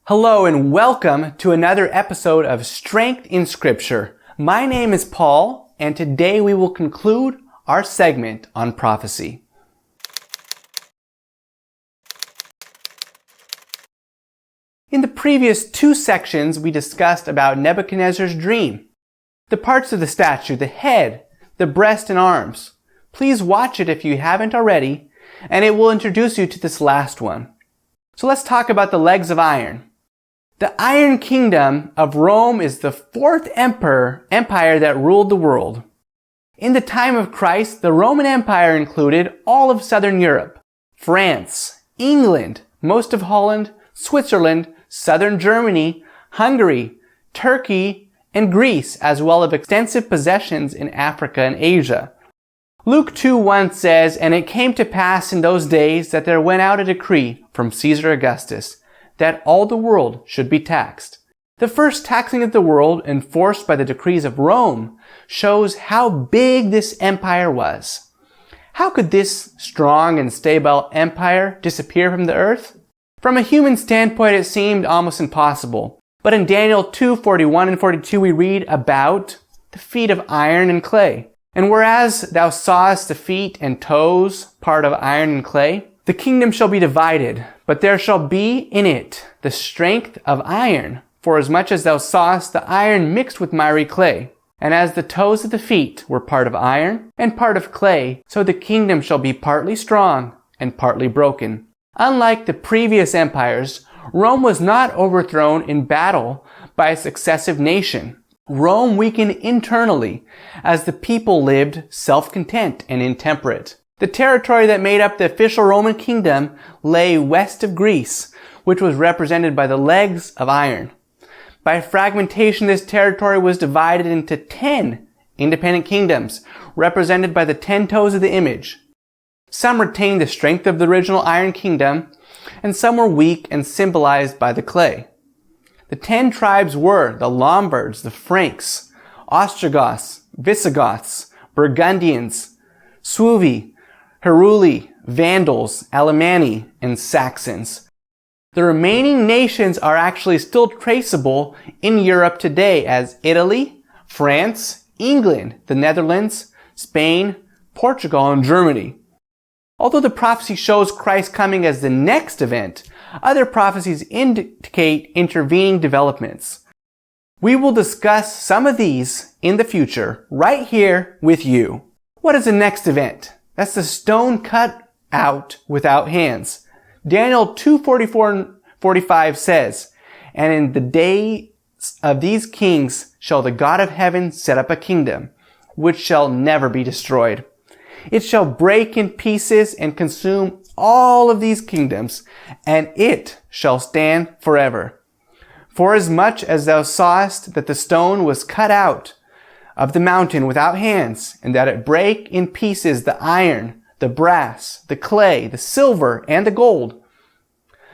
Hello and welcome to another episode of Strength in Scripture. My name is Paul, and today we will conclude our segment on prophecy. In the previous two sections, we discussed about Nebuchadnezzar's dream, the parts of the statue, the head, the breast and arms. Please watch it if you haven't already, and it will introduce you to this last one. So let's talk about the legs of iron. The Iron Kingdom of Rome is the fourth empire that ruled the world. In the time of Christ, the Roman Empire included all of southern Europe, France, England, most of Holland, Switzerland, southern Germany, Hungary, Turkey, and Greece, as well as extensive possessions in Africa and Asia. Luke 2:1 says, "And it came to pass in those days that there went out a decree from Caesar Augustus, that all the world should be taxed." The first taxing of the world, enforced by the decrees of Rome, shows how big this empire was. How could this strong and stable empire disappear from the earth? From a human standpoint, it seemed almost impossible. But in Daniel 2:41 and 42, we read about the feet of iron and clay. "And whereas thou sawest the feet and toes, part of iron and clay, the kingdom shall be divided, but there shall be in it the strength of iron, for as much as thou sawest the iron mixed with miry clay. And as the toes of the feet were part of iron and part of clay, so the kingdom shall be partly strong and partly broken." Unlike the previous empires, Rome was not overthrown in battle by a successive nation. Rome weakened internally as the people lived self-content and intemperate. The territory that made up the official Roman kingdom lay west of Greece, which was represented by the legs of iron. By fragmentation, this territory was divided into 10 independent kingdoms, represented by the 10 toes of the image. Some retained the strength of the original Iron Kingdom, and some were weak and symbolized by the clay. The 10 tribes were the Lombards, the Franks, Ostrogoths, Visigoths, Burgundians, Suevi, Heruli, Vandals, Alemanni, and Saxons. The remaining nations are actually still traceable in Europe today as Italy, France, England, the Netherlands, Spain, Portugal, and Germany. Although the prophecy shows Christ coming as the next event, other prophecies indicate intervening developments. We will discuss some of these in the future right here with you. What is the next event? That's the stone cut out without hands. Daniel 2:44 and 45 says, "And in the days of these kings shall the God of heaven set up a kingdom, which shall never be destroyed. It shall break in pieces and consume all of these kingdoms, and it shall stand forever. Forasmuch as thou sawest that the stone was cut out of the mountain without hands, and that it brake in pieces the iron, the brass, the clay, the silver, and the gold,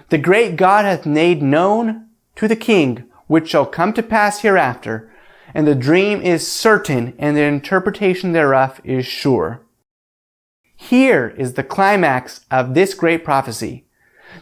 the great God hath made known to the king which shall come to pass hereafter, and the dream is certain, and the interpretation thereof is sure." Here is the climax of this great prophecy.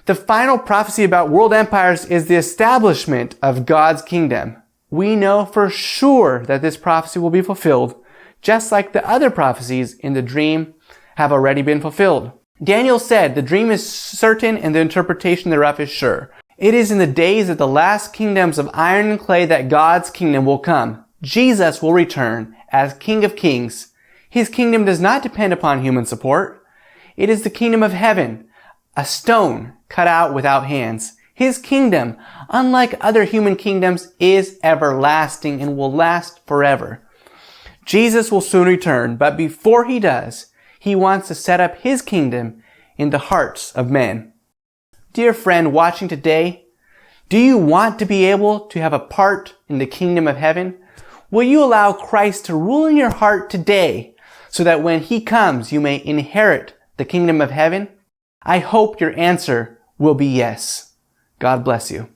The final prophecy about world empires is the establishment of God's kingdom. We know for sure that this prophecy will be fulfilled, just like the other prophecies in the dream have already been fulfilled. Daniel said, "The dream is certain and the interpretation thereof is sure." It is in the days of the last kingdoms of iron and clay that God's kingdom will come. Jesus will return as King of Kings. His kingdom does not depend upon human support. It is the kingdom of heaven, a stone cut out without hands. His kingdom, unlike other human kingdoms, is everlasting and will last forever. Jesus will soon return, but before he does, he wants to set up his kingdom in the hearts of men. Dear friend watching today, do you want to be able to have a part in the kingdom of heaven? Will you allow Christ to rule in your heart today, so that when he comes, you may inherit the kingdom of heaven? I hope your answer will be yes. God bless you.